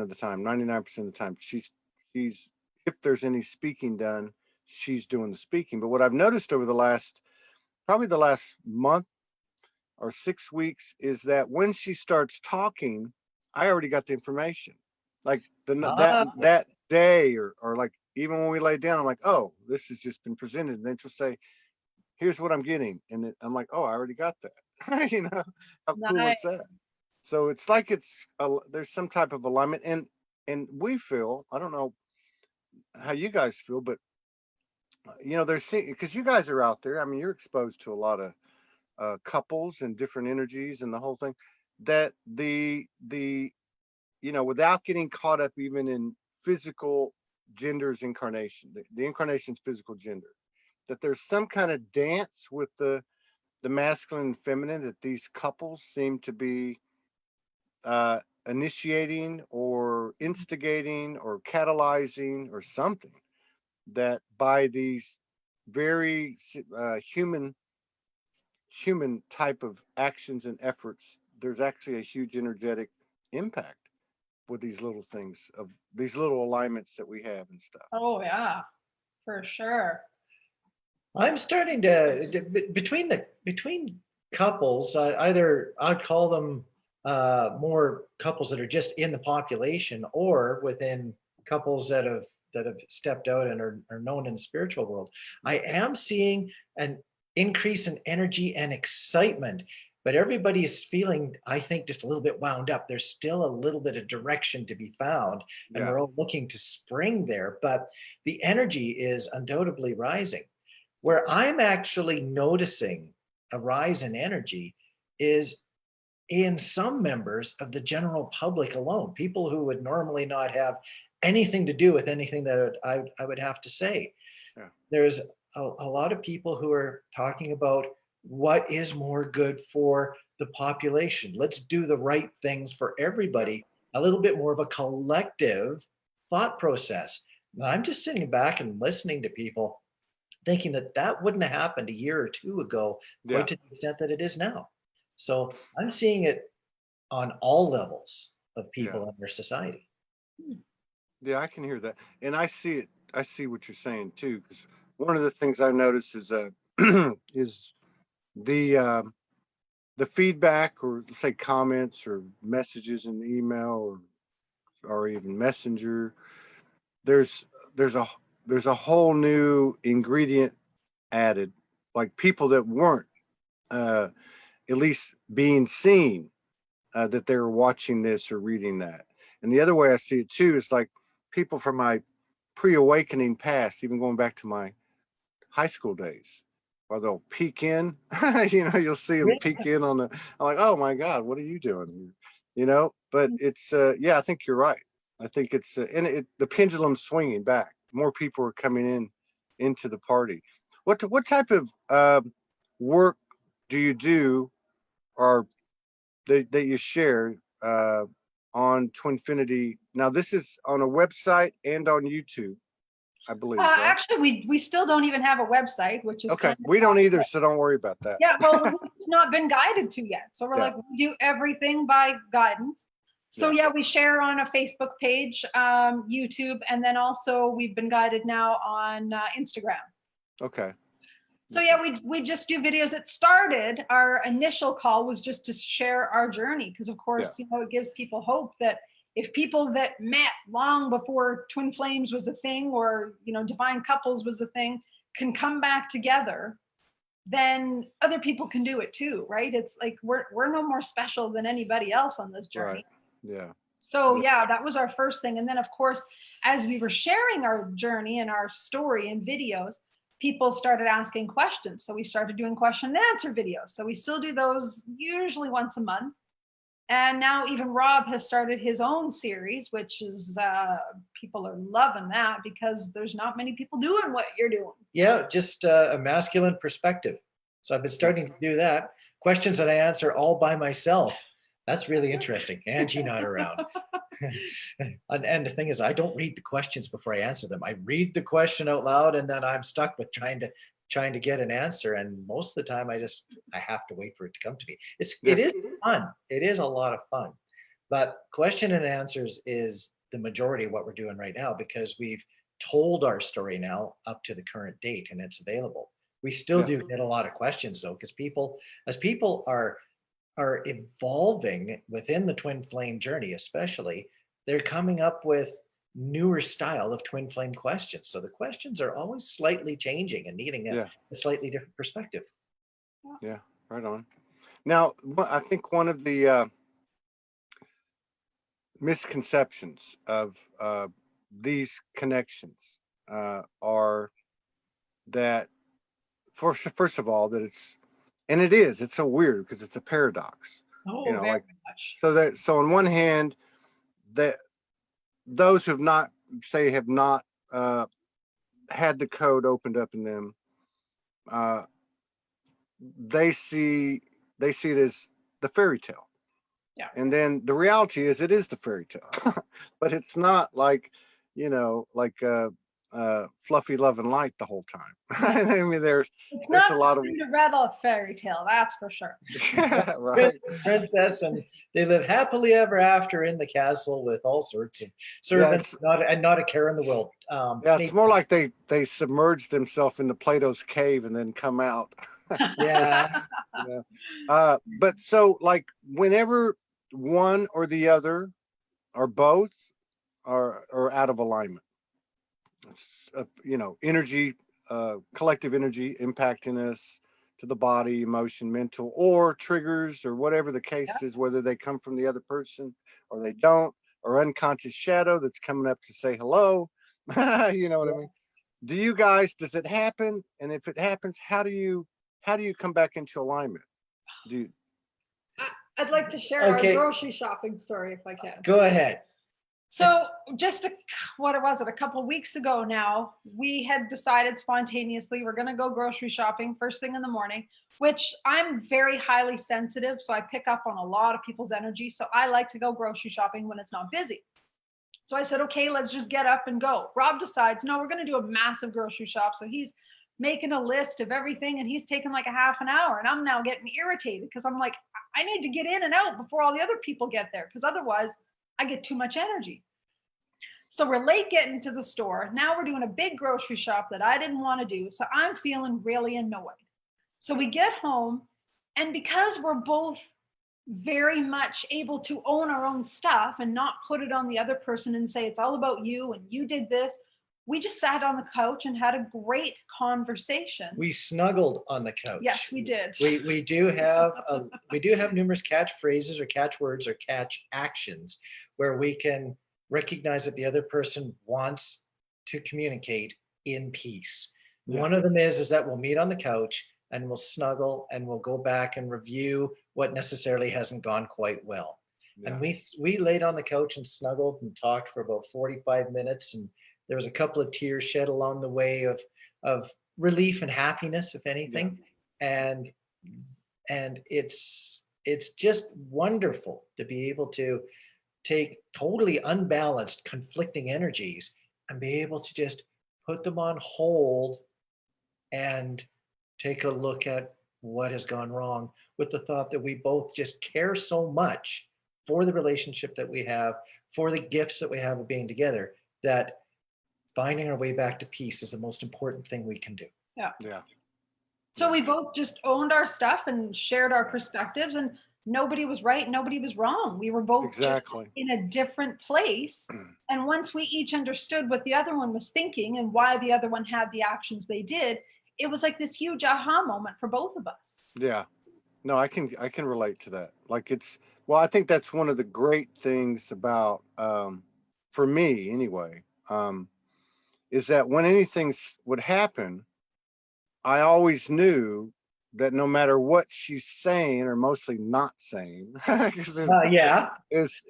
of the time, 99% of the time, she's if there's any speaking done, she's doing the speaking. But what I've noticed over probably the last month, or 6 weeks is that when she starts talking, I already got the information. Like that Yes. day, or like even when we lay down, I'm like, oh, this has just been presented. And then she'll say, here's what I'm getting. And I'm like, oh, I already got that. How cool is Nice. that? So it's like there's some type of alignment. And we feel, I don't know how you guys feel, but there's, because you guys are out there. I mean, you're exposed to a lot of couples and different energies and the whole thing, that without getting caught up even in physical gender's incarnation, the incarnation's physical gender, that there's some kind of dance with the masculine and feminine that these couples seem to be initiating or instigating or catalyzing or something, that by these very human type of actions and efforts, there's actually a huge energetic impact with these little things, of these little alignments that we have and stuff. Oh yeah, for sure. I'm starting to between couples, either I'd call them more couples that are just in the population, or within couples that have stepped out and are known in the spiritual world. I am seeing an increase in energy and excitement, but everybody's feeling, I think, just a little bit wound up. There's still a little bit of direction to be found, and Yeah. we're all looking to spring there, but the energy is undoubtedly rising. Where I'm actually noticing a rise in energy is in some members of the general public alone, people who would normally not have anything to do with anything that I would have to say. Yeah. There's a lot of people who are talking about what is more good for the population. Let's do the right things for everybody, a little bit more of a collective thought process. And I'm just sitting back and listening to people, thinking that that wouldn't have happened a year or two ago, Yeah. quite to the extent that it is now. So I'm seeing it on all levels of people in their society. Yeah, I can hear that. And I see it. I see what you're saying too, because one of the things I notice is is the feedback, or say comments or messages in email, or even messenger. There's there's a there's a whole new ingredient added, like people that weren't uh, at least being seen, that they were watching this or reading that. And the other way I see it too is like people from my pre-awakening past, even going back to my high school days, where they'll peek in. You'll see them peek in on the. I'm like, oh my God, what are you doing here? But it's yeah, I think you're right. I think it's and the pendulum's swinging back. More people are coming into the party. What type of work do you do, or that you share on TwinFinity? Now, this is on a website and on YouTube, I believe, right? Actually, we still don't even have a website, which is Okay, kind of we don't either, so don't worry about that. yeah. Well, it's not been guided to yet, so we're Yeah. like, we do everything by guidance. So yeah, we share on a Facebook page, YouTube, and then also we've been guided now on Instagram. Okay. So yeah, we just do videos. It started, our initial call was just to share our journey, because of course, it gives people hope that if people that met long before twin flames was a thing, or divine couples was a thing, can come back together, then other people can do it too, right? It's like we're no more special than anybody else on this journey. Right. Yeah. So yeah, that was our first thing. And then of course, as we were sharing our journey and our story in videos, people started asking questions. So we started doing question and answer videos. So we still do those usually once a month. And now even Rob has started his own series, which is people are loving that, because there's not many people doing what you're doing. Yeah, just a masculine perspective. So I've been starting to do that. Questions that I answer all by myself. That's really interesting. Angie not around. And the thing is, I don't read the questions before I answer them. I read the question out loud, and then I'm stuck with trying to get an answer. And most of the time I have to wait for it to come to me. It is fun. It is a lot of fun. But question and answers is the majority of what we're doing right now, because we've told our story now up to the current date and it's available. We still do get a lot of questions though, because people are are evolving within the twin flame journey, especially, they're coming up with newer style of twin flame questions. So the questions are always slightly changing and needing Yeah. a slightly different perspective. Yeah. Right on. Now, I think one of the misconceptions of these connections are that, first of all, that it's so weird because it's a paradox. Oh, very Like, much. so on one hand, that those who've not have not had the code opened up in them, uh, they see it as the fairy tale. Yeah. And then the reality is it is the fairy tale, but it's not like, like fluffy love and light the whole time. I mean, there's not a lot of Cinderella fairy tale, that's for sure. yeah, right. Princess, and they live happily ever after in the castle with all sorts of servants, not a care in the world. Yeah, it's more like they submerge themselves into Plato's cave and then come out. Yeah. But so like whenever one or the other or both are out of alignment, energy, collective energy impacting us to the body, emotion, mental, or triggers, or whatever the case is, whether they come from the other person or they don't, or unconscious shadow that's coming up to say hello. You know what I mean? Does it happen? And if it happens, how do you come back into alignment? I'd like to share our grocery shopping story if I can. Go ahead. So just a couple of weeks ago now, we had decided spontaneously we're going to go grocery shopping first thing in the morning, which I'm very highly sensitive. So I pick up on a lot of people's energy. So I like to go grocery shopping when it's not busy. So I said, okay, let's just get up and go. Rob decides, no, we're going to do a massive grocery shop. So he's making a list of everything and he's taking like a half an hour. And I'm now getting irritated because I'm like, I need to get in and out before all the other people get there because otherwise I get too much energy. So we're late getting to the store. Now we're doing a big grocery shop that I didn't want to do. So I'm feeling really annoyed. So we get home, and because we're both very much able to own our own stuff and not put it on the other person and say it's all about you and you did this, we just sat on the couch and had a great conversation. We snuggled on the couch. Yes, we did. We do have numerous catchphrases or catchwords or catch actions where we can recognize that the other person wants to communicate in peace. Yeah. One of them is that we'll meet on the couch and we'll snuggle and we'll go back and review what necessarily hasn't gone quite well. Yeah. And we laid on the couch and snuggled and talked for about 45 minutes, and there was a couple of tears shed along the way of relief and happiness, if anything. Yeah. And it's just wonderful to be able to take totally unbalanced, conflicting energies and be able to just put them on hold and take a look at what has gone wrong, with the thought that we both just care so much for the relationship that we have, for the gifts that we have of being together, that finding our way back to peace is the most important thing we can do. Yeah. Yeah. So we both just owned our stuff and shared our perspectives, and nobody was right, nobody was wrong. We were both just in a different place. And once we each understood what the other one was thinking and why the other one had the actions they did, it was like this huge aha moment for both of us. Yeah. No, I can relate to that. Like I think that's one of the great things about, for me anyway, is that when anything would happen, I always knew that no matter what she's saying, or mostly not saying, is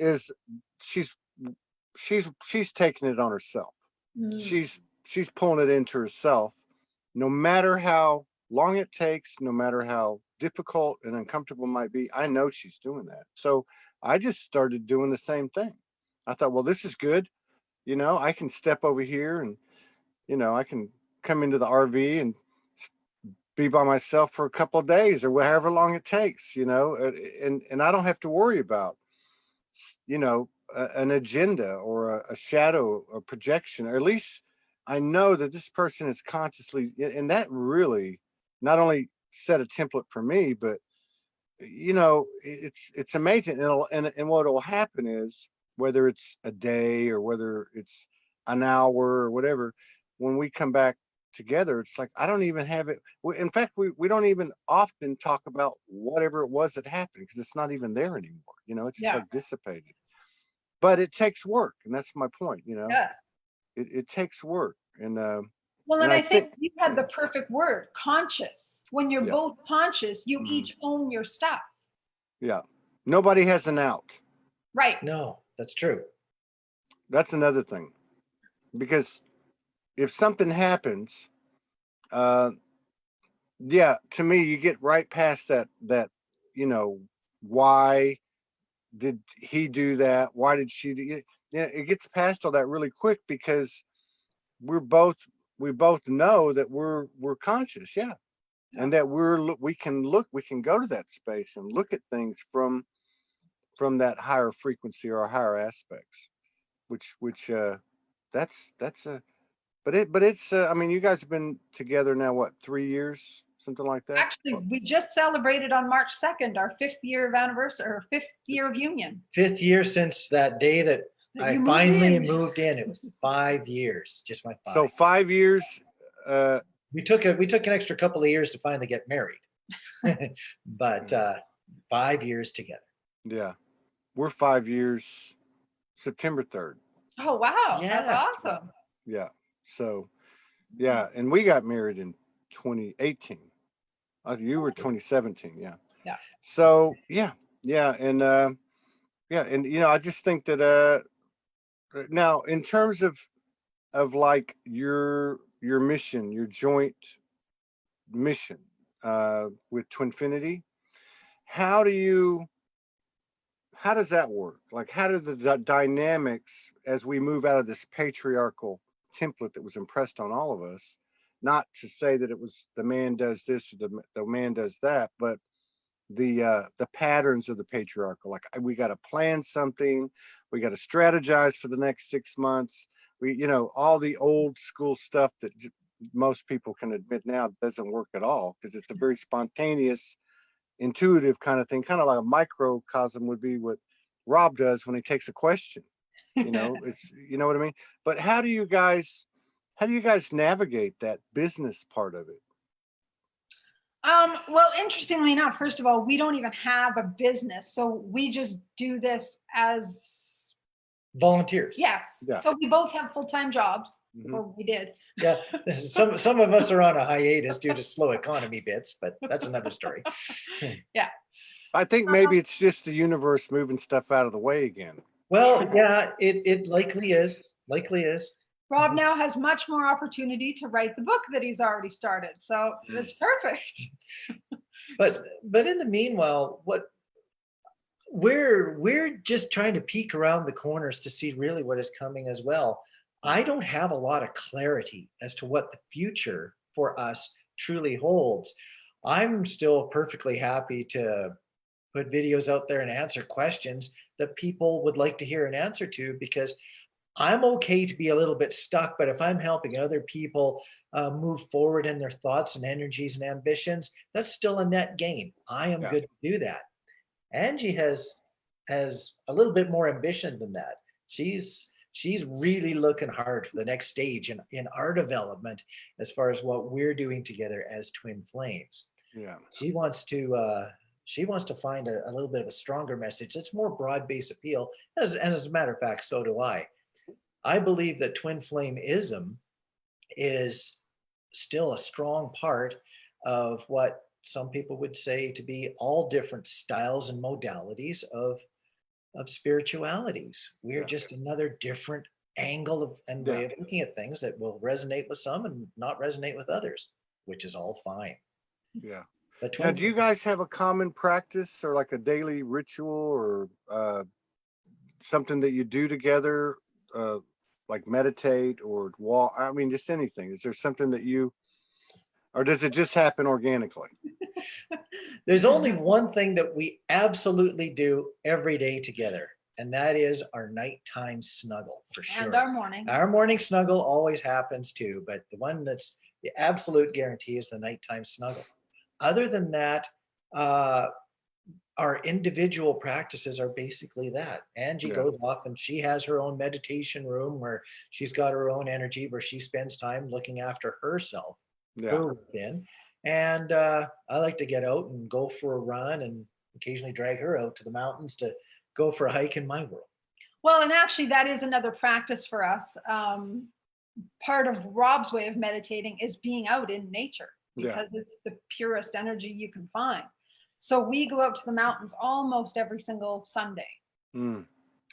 she's taking it on herself. She's pulling it into herself, no matter how long it takes, no matter how difficult and uncomfortable it might be. I know she's doing that. So I just started doing the same thing. I thought, well, this is good. I can step over here and, I can come into the RV and be by myself for a couple of days or however long it takes, and I don't have to worry about, an agenda or a shadow or projection, or at least I know that this person is consciously, and that really not only set a template for me, but you know, it's amazing. And what will happen is, whether it's a day or whether it's an hour or whatever, when we come back together, it's like I don't even have it. In fact, we don't even often talk about whatever it was that happened, because it's not even there anymore. You know, it's just Yeah. like dissipated. But it takes work, and that's my point. You know, Yes. it takes work, Well, and and I I think think, you had yeah, the perfect word, conscious. When you're yeah, both conscious, you mhm, each own your stuff. yeah. Nobody has an out. Right. No, that's true. That's another thing, because if something happens, uh, yeah, to me, you get right past that, you know, why did he do that? Why did she do it? Yeah, it gets past all that really quick, because we're both we both know that we're conscious, yeah, Yeah. and that we can go to that space and look at things from that higher frequency or higher aspects, which that's a but it's I mean, you guys have been together now, what, 3 years, something like that? Actually, we just celebrated on March 2nd our 5th year of anniversary, or 5th year of union. 5th year since that day that That I you moved finally in. moved in. It was 5 years, just went by. So 5 years. We took an extra couple of years to finally get married, but 5 years together. Yeah, we're 5 years, September 3rd. Oh, wow. That's Yeah. awesome. Yeah. So yeah, and we got married in 2018. You were 2017. Yeah. Yeah. So yeah, yeah, and you know, I just think that now, in terms of like your mission, your joint mission with TwinFinity, how do you how does that work? Like, how do the dynamics, as we move out of this patriarchal template that was impressed on all of us? Not to say that it was the man does this or the man does that, but the patterns of the patriarchal. Like, we got to plan something, we got to strategize for the next 6 months. We, you know, all the old school stuff that most people can admit now doesn't work at all, because it's a very spontaneous, intuitive kind of thing, kind of like a microcosm would be what Rob does when he takes a question. You know, it's, you know what I mean? But how do you guys navigate that business part of it? Well, interestingly enough, first of all, we don't even have a business. So we just do this as, Volunteers. yes. Yeah. So we both have full-time jobs, Mhm. or we did. Yeah. Some of us are on a hiatus due to slow economy bits, but that's another story. Yeah. I think maybe it's just the universe moving stuff out of the way again. Well, yeah, it likely is. Likely is. Rob now has much more opportunity to write the book that he's already started. So it's perfect. But in the meanwhile, we're just trying to peek around the corners to see really what is coming as well. I don't have a lot of clarity as to what the future for us truly holds. I'm still perfectly happy to put videos out there and answer questions that people would like to hear an answer to, because I'm okay to be a little bit stuck, but if I'm helping other people move forward in their thoughts and energies and ambitions, that's still a net gain. I am Yeah. good to do that. Angie has a little bit more ambition than that. She's really looking hard for the next stage in our development as far as what we're doing together as twin flames. Yeah. She wants to find a little bit of a stronger message that's more broad-based appeal. And as a matter of fact, so do I. I believe that twin flameism is still a strong part of what some people would say to be all different styles and modalities of spiritualities. We're Yeah. just another different angle and way of looking at things that will resonate with some and not resonate with others, which is all fine. Yeah. But Now, twin do you guys have a common practice, or like a daily ritual, or something that you do together, uh, like meditate or walk? I mean, just anything. Is there something that or does it just happen organically? There's only one thing that we absolutely do every day together, and that is our nighttime snuggle, for sure. And our morning. Our morning snuggle always happens too, but the one that's the absolute guarantee is the nighttime snuggle. Other than that, our individual practices are basically that. Angie Yeah. goes off and she has her own meditation room where she's got her own energy, where she spends time looking after herself, Yeah. her within. And I like to get out and go for a run and occasionally drag her out to the mountains to go for a hike in my world. Well, and actually, that is another practice for us. Part of Rob's way of meditating is being out in nature Yeah. because it's the purest energy you can find. So we go out to the mountains almost every single Sunday, Mm.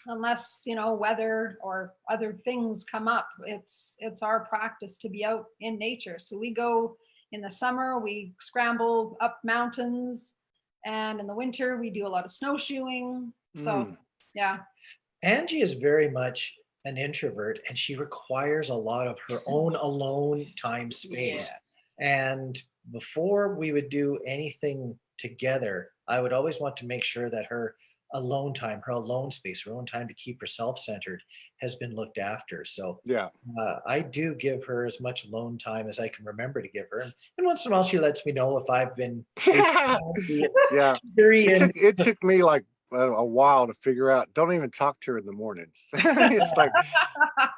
unless weather or other things come up. It's our practice to be out in nature. So we go in the summer, we scramble up mountains, and in the winter we do a lot of snowshoeing. So Mm. yeah. Angie is very much an introvert and she requires a lot of her own alone time space. Yeah. And before we would do anything together, I would always want to make sure that her alone time, her alone space, her own time to keep herself centered has been looked after. So Yeah. I do give her as much alone time as I can remember to give her. And once in a while, she lets me know if I've been Yeah. very in. It took me like a while to figure out. Don't even talk to her in the mornings. It's like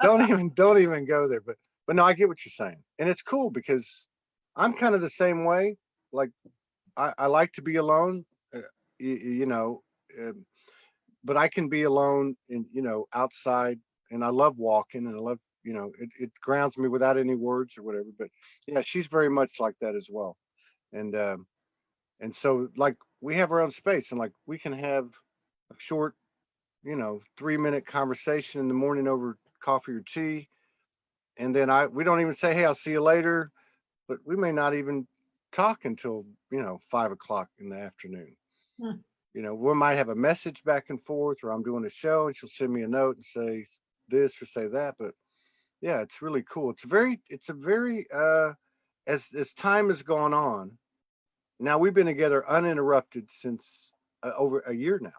don't even go there. But no, I get what you're saying, and it's cool because I'm kind of the same way. Like I like to be alone, you know, but I can be alone in outside, and I love walking, and I love it grounds me without any words or whatever. But yeah, she's very much like that as well, and so like we have our own space, and like we can have a short 3-minute conversation in the morning over coffee or tea, and then we don't even say, hey, I'll see you later, but we may not even talk until 5 o'clock in the afternoon. Hmm. We might have a message back and forth, or I'm doing a show and she'll send me a note and say this or say that. But yeah, it's really cool. It's a very as time has gone on, now we've been together uninterrupted since over a year now,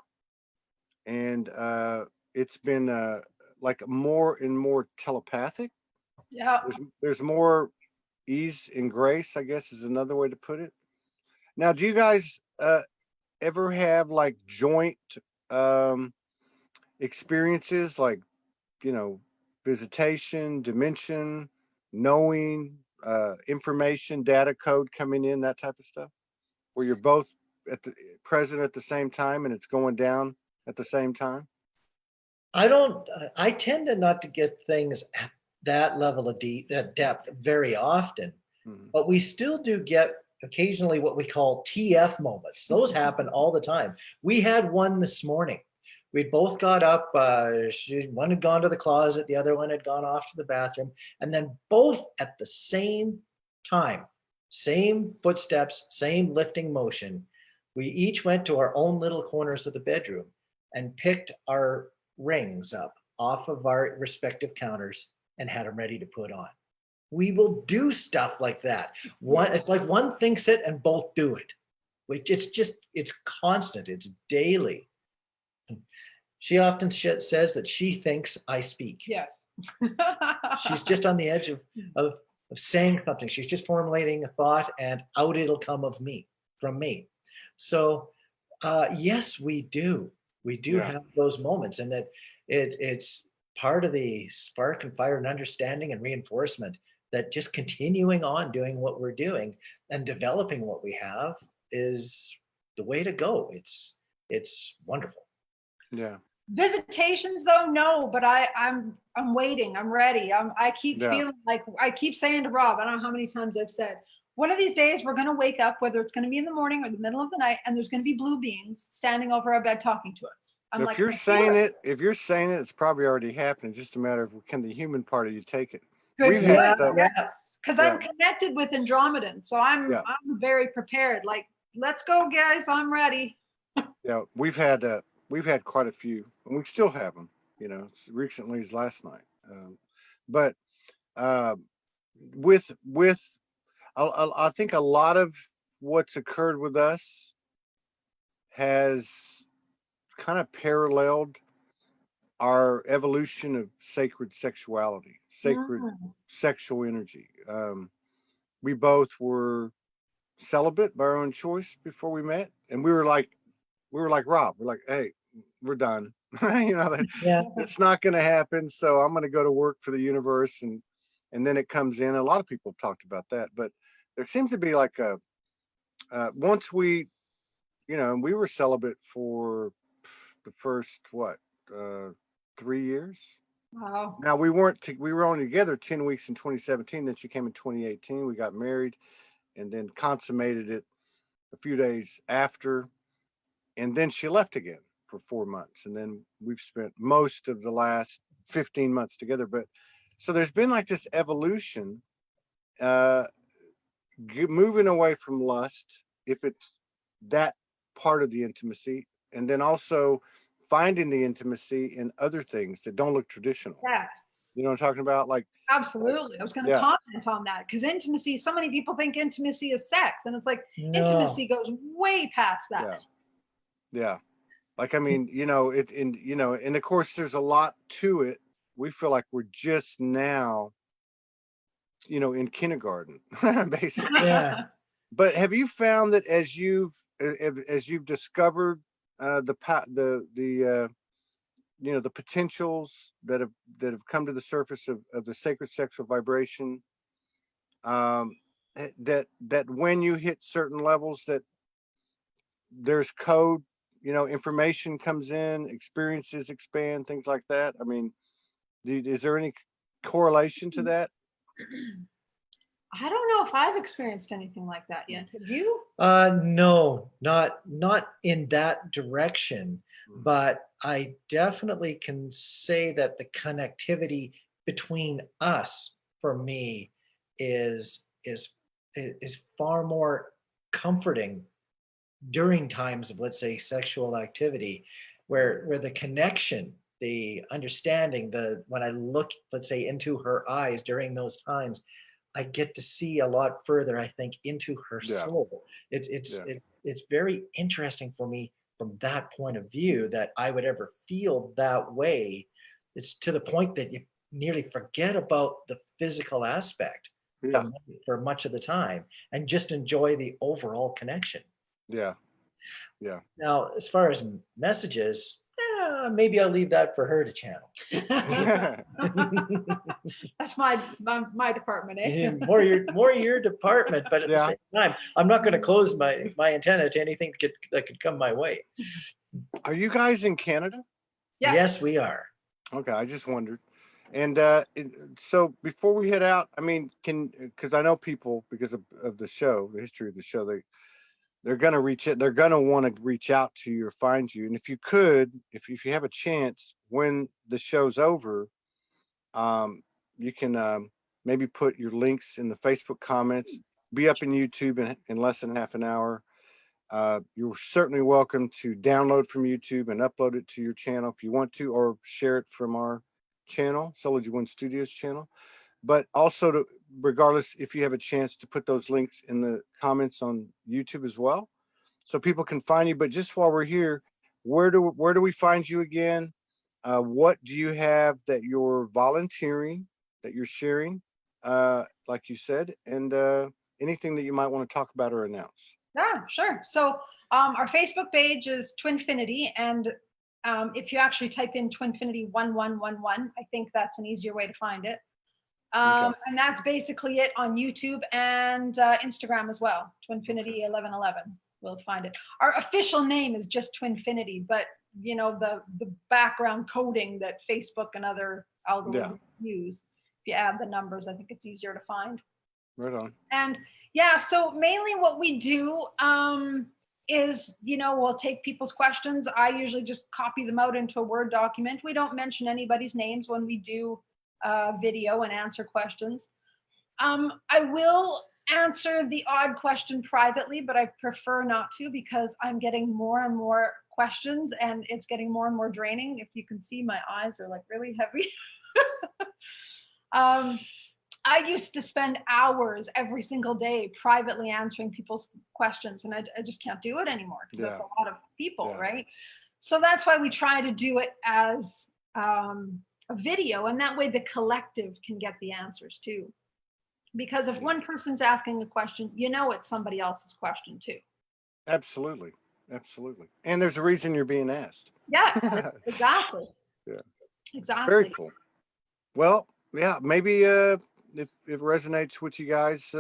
and it's been like more and more telepathic. Yeah. There's more ease and grace, I guess is another way to put it. Now, do you guys ever have like joint um experiences, like visitation, dimension, knowing, information, data code coming in, that type of stuff, where you're both present at the same time and it's going down at the same time? I tend to not to get things at that level of depth very often, Mhm. but we still do get occasionally what we call TF moments. Those happen all the time. We had one this morning. We both got up. One had gone to the closet, the other one had gone off to the bathroom, and then both at the same time, same footsteps, same lifting motion. We each went to our own little corners of the bedroom and picked our rings up off of our respective counters and had them ready to put on. We will do stuff like that. It's like one thinks it and both do it. It's constant. It's daily. She often says that she thinks I speak. Yes. She's just on the edge of saying something. She's just formulating a thought and out it'll come from me. So yes, we do. We do Yeah. have those moments, and that it's part of the spark and fire and understanding and reinforcement that just continuing on doing what we're doing and developing what we have is the way to go. It's wonderful. Yeah. Visitations though, no, but I'm waiting. I'm ready. I keep Yeah. feeling like I keep saying to Rob, I don't know how many times I've said, one of these days we're gonna wake up, whether it's gonna be in the morning or the middle of the night, and there's gonna be blue beings standing over our bed talking to us. I'm If like, you're I feel saying it, it's probably already happened. It's just a matter of can the human part of you take it. Good We've had Yeah, stuff. yes, because Yeah. I'm connected with Andromedan, so I'm Yeah. very prepared. Like, let's go, guys. I'm ready. Yeah, we've had quite a few, and we still have them. As recently as last night. But uh, with I think a lot of what's occurred with us has kind of paralleled our evolution of sacred sexuality, sacred Mm. sexual energy. We both were celibate by our own choice before we met, and we were like we were like Rob, we're like, hey, we're done. You know, Yeah. it's not going to happen. So I'm going to go to work for the universe, and then it comes in. A lot of people have talked about that, but there seems to be like a once we, you know, and we were celibate for the first uh 3 years. Wow. Now we were only together 10 weeks in 2017. Then she came in 2018. We got married and then consummated it a few days after. And then she left again for 4 months. And then we've spent most of the last 15 months together. But so there's been like this evolution, uh, moving away from lust, if it's that part of the intimacy, and then also finding the intimacy in other things that don't look traditional. Yes. You know what I'm talking about? Like, Absolutely. I was going to yeah, comment on that because intimacy, so many people think intimacy is sex, and it's like No. intimacy goes way past that. yeah, yeah. Like, I mean, you know, you know, and of course there's a lot to it. We feel like we're just now, you know, in kindergarten, basically. Yeah. But have you found that as you've discovered the you know, the potentials that have come to the surface of the sacred sexual vibration, um, that when you hit certain levels that there's code, you know, information comes in, experiences expand, things like that? I mean, is there any correlation to that? I don't know if I've experienced anything like that yet. Have you? No, not in that direction, but I definitely can say that the connectivity between us, for me, is is is far more comforting during times of, let's say, sexual activity, where the connection, the understanding, the when I look, let's say, into her eyes during those times, I get to see a lot further, I think, into her Yeah, soul. It's it's yeah, it, it's very interesting for me from that point of view that I would ever feel that way. It's to the point that you nearly forget about the physical aspect yeah, for much of the time and just enjoy the overall connection. yeah, yeah. Now, as far as messages, maybe I'll leave that for her to channel. That's my department, eh? More your department, but at the Yeah. same time, I'm not going to close my antenna to anything that could come my way. Are you guys in Canada? Yes. Yes, we are. Okay, I just wondered. And so before we head out, I mean, because I know people, because of the show, the history of the show, they're gonna reach it. They're gonna want to reach out to you or find you. And if you could, if you have a chance, when the show's over, um, you can maybe put your links in the Facebook comments. Be up in YouTube in less than half an hour. You're certainly welcome to download from YouTube and upload it to your channel if you want to, or share it from our channel, SoulogyOneStudios channel. But also, regardless, if you have a chance to put those links in the comments on YouTube as well, so people can find you. But just while we're here, where do we find you again? What do you have that you're volunteering, that you're sharing, like you said, and anything that you might want to talk about or announce? Yeah, sure. So our Facebook page is TwinFinity, and if you actually type in TwinFinity1111, I think that's an easier way to find it. Okay. And that's basically it on YouTube and Instagram as well. TwinFinity1111. We'll find it. Our official name is just TwinFinity, but you know the background coding that Facebook and other algorithms use. If you add the numbers, I think it's easier to find. Right on. And yeah, so mainly what we do is, you know, we'll take people's questions. I usually just copy them out into a Word document. We don't mention anybody's names when we do video and answer questions. I will answer the odd question privately, but I prefer not to because I'm getting more and more questions and it's getting more and more draining. If you can see, my eyes are like really heavy. I used to spend hours every single day privately answering people's questions, and I just can't do it anymore because that's a lot of people, right? So that's why we try to do it as a video, and that way the collective can get the answers too. Because if one person's asking a question, you know it's somebody else's question too. Absolutely. Absolutely. And there's a reason you're being asked. Yes, exactly. Yeah. Exactly. Very cool. Well, yeah, maybe if it resonates with you guys,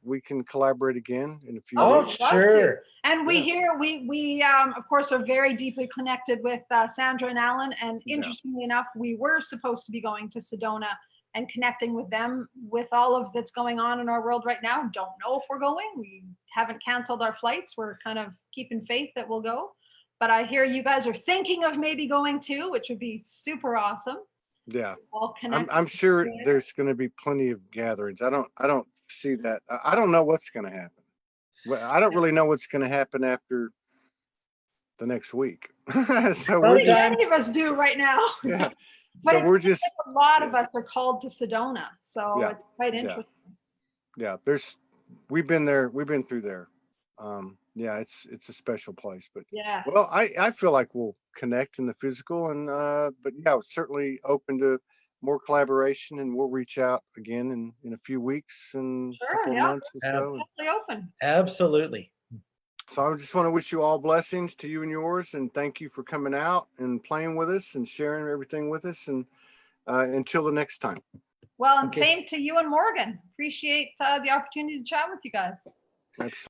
we can collaborate again in a few Oh, Oh, weeks. we'd love to. sure. And we Yeah. here, we of course are very deeply connected with Sandra and Alan. And Yeah. interestingly enough, we were supposed to be going to Sedona and connecting with them with all of that's going on in our world right now. Don't know if we're going. We haven't canceled our flights. We're kind of keeping faith that we'll go. But I hear you guys are thinking of maybe going too, which would be super awesome. Yeah. All connected. I'm sure together. there's going to be plenty of gatherings. I don't see that. I don't know what's going to happen. Well, I don't really know what's going to happen after the next week. So I we're think just, any of us do right now. yeah. But So it's we're just, a lot of yeah. us are called to Sedona, so Yeah. it's quite Yeah. interesting. Yeah. We've been there. We've been through there. Yeah, it's a special place, but Yes. well, I feel like we'll connect in the physical and, but yeah, certainly open to more collaboration, and we'll reach out again in a few weeks and a Sure, couple of yeah. months or so. Totally open. Absolutely. So I just want to wish you all blessings to you and yours, and thank you for coming out and playing with us and sharing everything with us. And until the next time. Well, and Okay. same to you and Morgan. Appreciate the opportunity to chat with you guys. Absolutely.